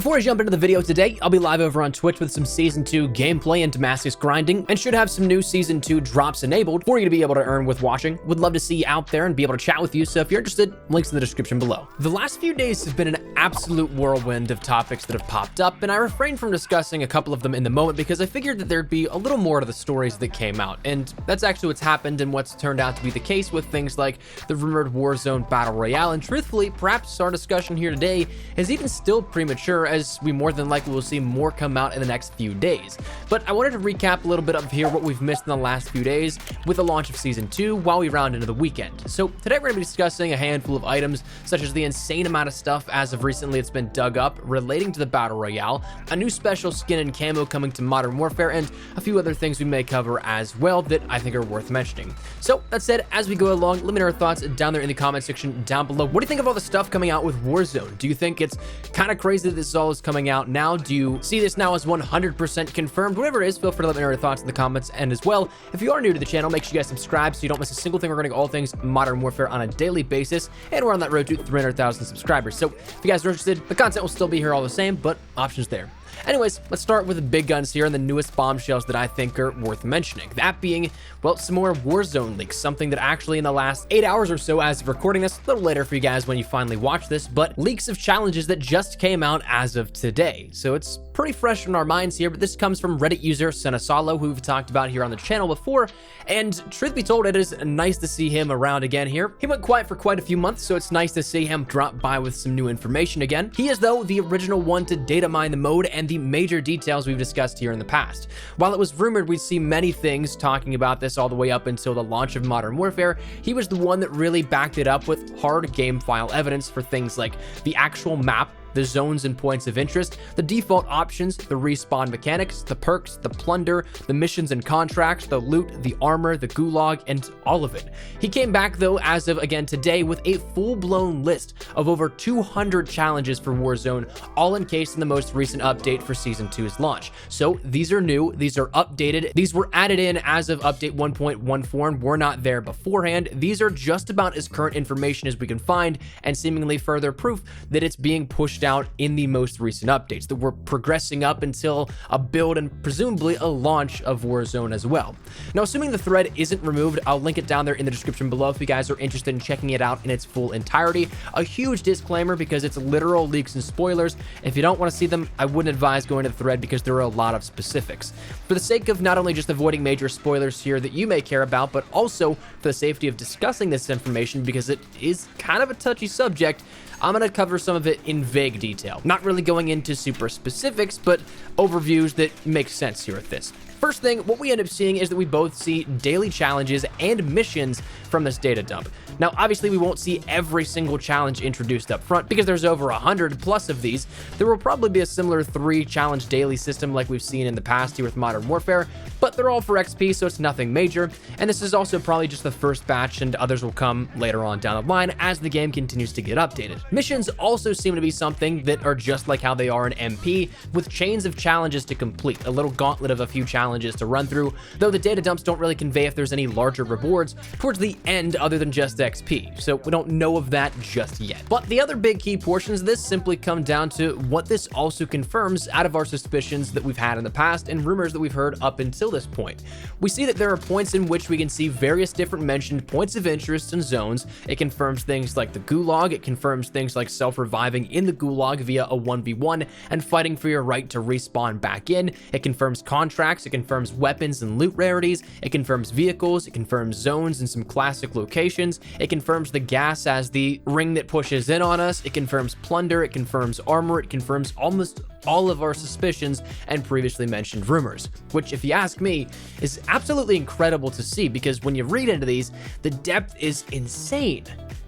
Before I jump into the video today, I'll be live over on Twitch with some Season 2 gameplay and Damascus grinding, and should have some new Season 2 drops enabled for you to be able to earn with watching. Would love to see you out there and be able to chat with you, so if you're interested, links in the description below. The last few days have been an absolute whirlwind of topics that have popped up, and I refrained from discussing a couple of them in the moment because I figured that there'd be a little more to the stories that came out, and that's actually what's happened and what's turned out to be the case with things like the rumored Warzone Battle Royale, and truthfully, perhaps our discussion here today is even still premature, as we more than likely will see more come out in the next few days. But I wanted to recap a little bit of here what we've missed in the last few days with the launch of Season 2 while we round into the weekend. So today we're going to be discussing a handful of items, such as the insane amount of stuff as of recently it's been dug up relating to the Battle Royale, a new special skin and camo coming to Modern Warfare, and a few other things we may cover as well that I think are worth mentioning. So that said, as we go along, let me know your thoughts down there in the comment section down below. What do you think of all the stuff coming out with Warzone? Do you think it's kind of crazy that this all is coming out now? Do you see this now as 100% confirmed? Whatever it is, feel free to let me know your thoughts in the comments. And as well, if you are new to the channel, make sure you guys subscribe so you don't miss a single thing regarding all things Modern Warfare on a daily basis. And we're on that road to 300,000 subscribers. So if you guys are interested, the content will still be here all the same, but options there. Anyways, let's start with the big guns here and the newest bombshells that I think are worth mentioning. That being, well, some more Warzone leaks, something that actually in the last 8 hours or so as of recording this, a little later for you guys when you finally watch this, but leaks of challenges that just came out as of today. So it's pretty fresh in our minds here, but this comes from Reddit user Senasalo, who we've talked about here on the channel before, and truth be told, it is nice to see him around again here. He went quiet for quite a few months, so it's nice to see him drop by with some new information again. He is, though, the original one to data mine the mode and the major details we've discussed here in the past. While it was rumored we'd see many things talking about this all the way up until the launch of Modern Warfare, he was the one that really backed it up with hard game file evidence for things like the actual map, the zones and points of interest, the default options, the respawn mechanics, the perks, the plunder, the missions and contracts, the loot, the armor, the gulag, and all of it. He came back though as of again today with a full-blown list of over 200 challenges for Warzone, all encased in the most recent update for Season 2's launch. So these are new, these are updated, these were added in as of update 1.14 and were not there beforehand. These are just about as current information as we can find, and seemingly further proof that it's being pushed out in the most recent updates, that we're progressing up until a build and presumably a launch of Warzone as well. Now, assuming the thread isn't removed, I'll link it down there in the description below if you guys are interested in checking it out in its full entirety. A huge disclaimer because it's literal leaks and spoilers. If you don't want to see them, I wouldn't advise going to the thread because there are a lot of specifics. For the sake of not only just avoiding major spoilers here that you may care about, but also for the safety of discussing this information because it is kind of a touchy subject, I'm going to cover some of it in vague detail. Not really going into super specifics, but overviews that make sense here with this. First thing, what we end up seeing is that we both see daily challenges and missions from this data dump. Now, obviously, we won't see every single challenge introduced up front because there's over 100 plus of these. There will probably be a similar 3 challenge daily system like we've seen in the past here with Modern Warfare, but they're all for XP, so it's nothing major. And this is also probably just the first batch, and others will come later on down the line as the game continues to get updated. Missions also seem to be something that are just like how they are in MP, with chains of challenges to complete, a little gauntlet of a few challenges to run through, though the data dumps don't really convey if there's any larger rewards towards the end other than just XP, so we don't know of that just yet. But the other big key portions of this simply come down to what this also confirms out of our suspicions that we've had in the past and rumors that we've heard up until this point. We see that there are points in which we can see various different mentioned points of interest and zones. It confirms things like the gulag, it confirms things like self-reviving in the gulag via a 1v1 and fighting for your right to respawn back in. It confirms contracts, it confirms weapons and loot rarities, it confirms vehicles, it confirms zones and some classic locations, it confirms the gas as the ring that pushes in on us, it confirms plunder, it confirms armor, it confirms almost all of our suspicions and previously mentioned rumors, which, if you ask me, is absolutely incredible to see because when you read into these, the depth is insane.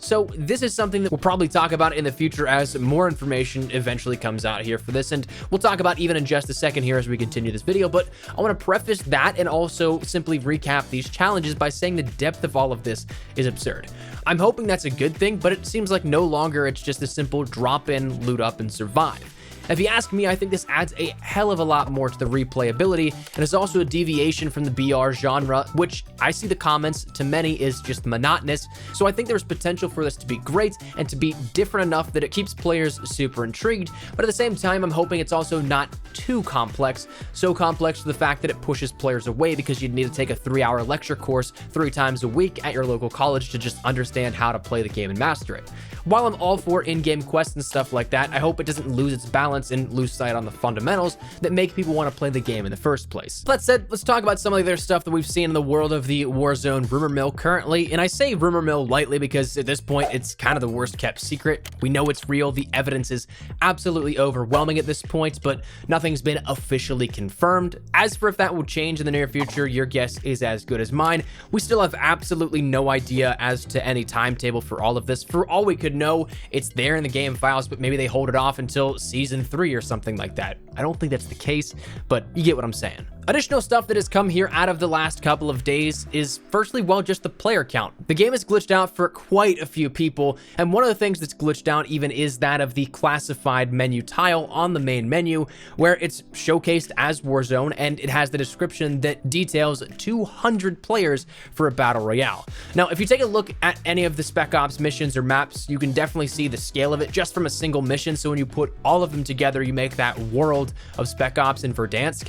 So this is something that we'll probably talk about in the future as more information eventually comes out here for this, and we'll talk about even in just a second here as we continue this video. But I want to preface that and also simply recap these challenges by saying the depth of all of this is absurd. I'm hoping that's a good thing, but it seems like no longer it's just a simple drop in, loot up, and survive. If you ask me, I think this adds a hell of a lot more to the replayability, and is also a deviation from the BR genre, which I see the comments to many is just monotonous. So I think there's potential for this to be great and to be different enough that it keeps players super intrigued, but at the same time, I'm hoping it's also not too complex, so complex to the fact that it pushes players away because you'd need to take a 3-hour lecture course 3 times a week at your local college to just understand how to play the game and master it. While I'm all for in-game quests and stuff like that, I hope it doesn't lose its balance and lose sight on the fundamentals that make people want to play the game in the first place. That said, let's talk about some of the other stuff that we've seen in the world of the Warzone rumor mill currently, and I say rumor mill lightly because at this point it's kind of the worst kept secret. We know it's real, the evidence is absolutely overwhelming at this point, but nothing's been officially confirmed. As for if that will change in the near future, your guess is as good as mine. We still have absolutely no idea as to any timetable for all of this. For all we could know, it's there in the game files, but maybe they hold it off until season 3 or something like that. I don't think that's the case, but you get what I'm saying. Additional stuff that has come here out of the last couple of days is firstly, well, just the player count. The game is glitched out for quite a few people, and one of the things that's glitched out even is that of the classified menu tile on the main menu, where it's showcased as Warzone, and it has the description that details 200 players for a battle royale. Now, if you take a look at any of the Spec Ops missions or maps, you can definitely see the scale of it just from a single mission, so when you put all of them together, you make that world of Spec Ops in Verdansk.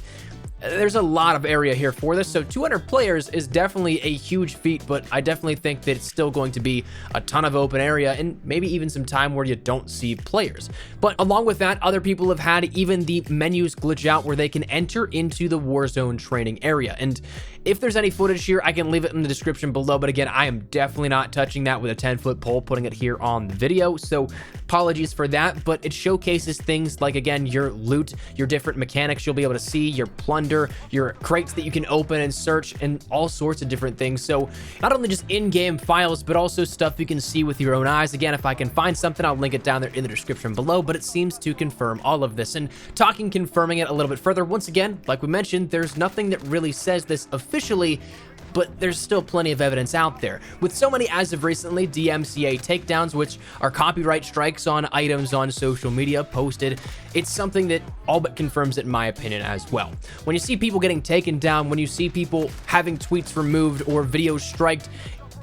There's a lot of area here for this, so 200 players is definitely a huge feat, but I definitely think that it's still going to be a ton of open area and maybe even some time where you don't see players. But along with that, other people have had even the menus glitch out where they can enter into the Warzone training area, and if there's any footage here, I can leave it in the description below, but again, I am definitely not touching that with a 10-foot pole, putting it here on the video, so apologies for that, but it showcases things like, again, your loot, your different mechanics you'll be able to see, your plunder, your crates that you can open and search, and all sorts of different things. So not only just in-game files, but also stuff you can see with your own eyes. Again, if I can find something, I'll link it down there in the description below, but it seems to confirm all of this. And confirming it a little bit further, once again, like we mentioned, there's nothing that really says this officially, but there's still plenty of evidence out there. With so many as of recently DMCA takedowns, which are copyright strikes on items on social media posted, it's something that all but confirms it in my opinion as well. When you see people getting taken down, when you see people having tweets removed or videos striked,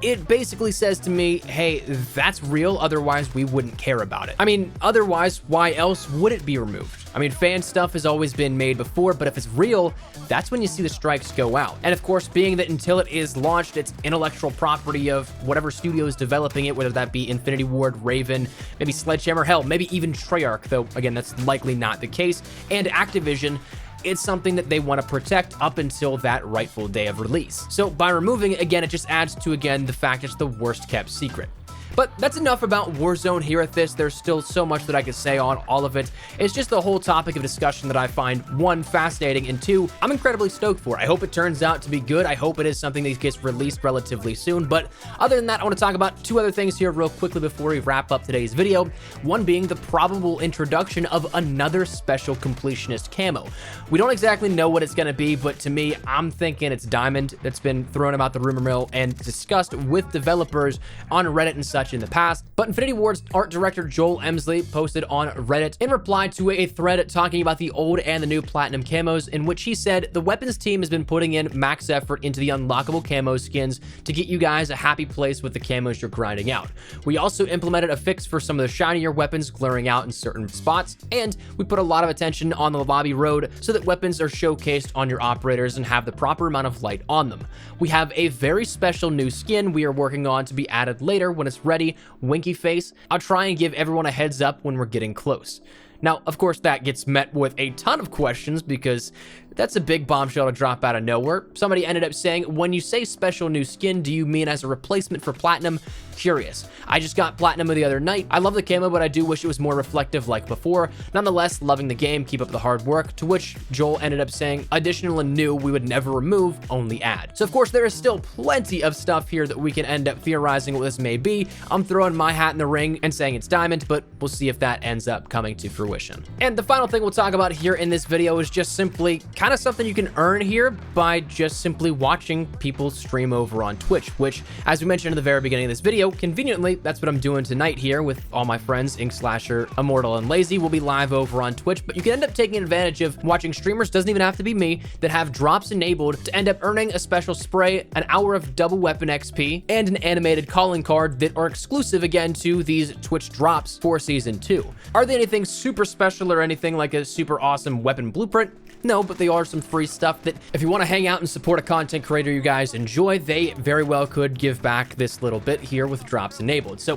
it basically says to me, hey, that's real, otherwise we wouldn't care about it. I mean, otherwise, why else would it be removed? I mean, fan stuff has always been made before, but if it's real, that's when you see the strikes go out. And of course, being that until it is launched, it's intellectual property of whatever studio is developing it, whether that be Infinity Ward, Raven, maybe Sledgehammer, hell, maybe even Treyarch, though again, that's likely not the case, and Activision, it's something that they want to protect up until that rightful day of release. So by removing it, again, it just adds to, again, the fact it's the worst kept secret. But that's enough about Warzone here at this. There's still so much that I could say on all of it. It's just the whole topic of discussion that I find, 1, fascinating, and 2, I'm incredibly stoked for. I hope it turns out to be good. I hope it is something that gets released relatively soon. But other than that, I want to talk about 2 other things here real quickly before we wrap up today's video. One being the probable introduction of another special Completionist camo. We don't exactly know what it's going to be, but to me, I'm thinking it's Diamond that's been thrown about the rumor mill and discussed with developers on Reddit and such in the past. But Infinity Ward's art director Joel Emsley posted on Reddit in reply to a thread talking about the old and the new platinum camos, in which he said the weapons team has been putting in max effort into the unlockable camo skins to get you guys a happy place with the camos you're grinding out. We also implemented a fix for some of the shinier weapons glaring out in certain spots, and we put a lot of attention on the lobby road so that weapons are showcased on your operators and have the proper amount of light on them. We have a very special new skin we are working on to be added later when it's ready, Winky Face. I'll try and give everyone a heads up when we're getting close. Now, of course, that gets met with a ton of questions because that's a big bombshell to drop out of nowhere. Somebody ended up saying, when you say special new skin, do you mean as a replacement for platinum? Curious. I just got platinum the other night. I love the camo, but I do wish it was more reflective like before. Nonetheless, loving the game, keep up the hard work, to which Joel ended up saying, additional and new, we would never remove, only add. So of course, there is still plenty of stuff here that we can end up theorizing what this may be. I'm throwing my hat in the ring and saying it's Diamond, but we'll see if that ends up coming to fruition. And the final thing we'll talk about here in this video is just simply kind kind of something you can earn here by just simply watching people stream over on Twitch, which, as we mentioned in the very beginning of this video, conveniently, that's what I'm doing tonight here with all my friends, Ink Slasher, Immortal, and Lazy. We'll be live over on Twitch, but you can end up taking advantage of watching streamers, doesn't even have to be me, that have drops enabled to end up earning a special spray, an hour of double weapon XP, and an animated calling card that are exclusive again to these Twitch drops for Season 2. Are they anything super special or anything like a super awesome weapon blueprint? No, but they are some free stuff that if you want to hang out and support a content creator you guys enjoy, they very well could give back this little bit here with drops enabled. So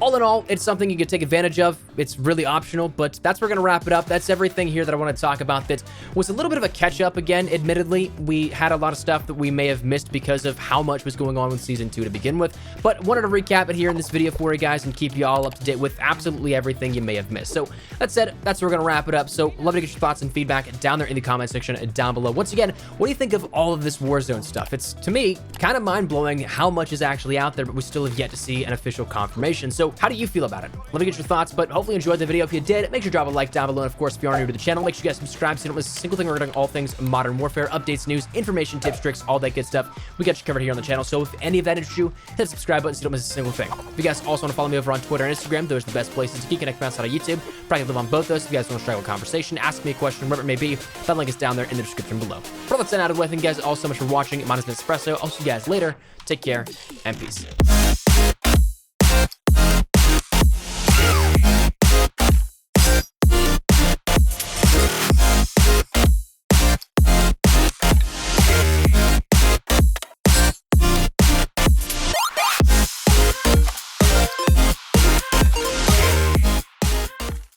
all in all, it's something you can take advantage of. It's really optional, but that's where we're going to wrap it up. That's everything here that I want to talk about that was a little bit of a catch up again. Admittedly, we had a lot of stuff that we may have missed because of how much was going on with Season 2 to begin with, but wanted to recap it here in this video for you guys and keep you all up to date with absolutely everything you may have missed. So that said, that's where we're going to wrap it up. So love to get your thoughts and feedback down there in the comment section down below. Once again, what do you think of all of this Warzone stuff? It's, to me, kind of mind-blowing how much is actually out there, but we still have yet to see an official confirmation. So how do you feel about it? Let me get your thoughts, but hopefully you enjoyed the video. If you did, make sure to drop a like down below. And of course, if you are new to the channel, make sure you guys subscribe so you don't miss a single thing regarding all things Modern Warfare, updates, news, information, tips, tricks, all that good stuff. We got you covered here on the channel. So if any of that interests you, hit the subscribe button so you don't miss a single thing. If you guys also want to follow me over on Twitter and Instagram, those are the best places to keep connected outside of YouTube. Probably live on both those. If you guys want to strike a conversation, ask me a question, whatever it may be, that link is down there in the description below. For all that's done out of the way, thank you guys all so much for watching. Mine has been Espresso. I'll see you guys later. Take care and peace.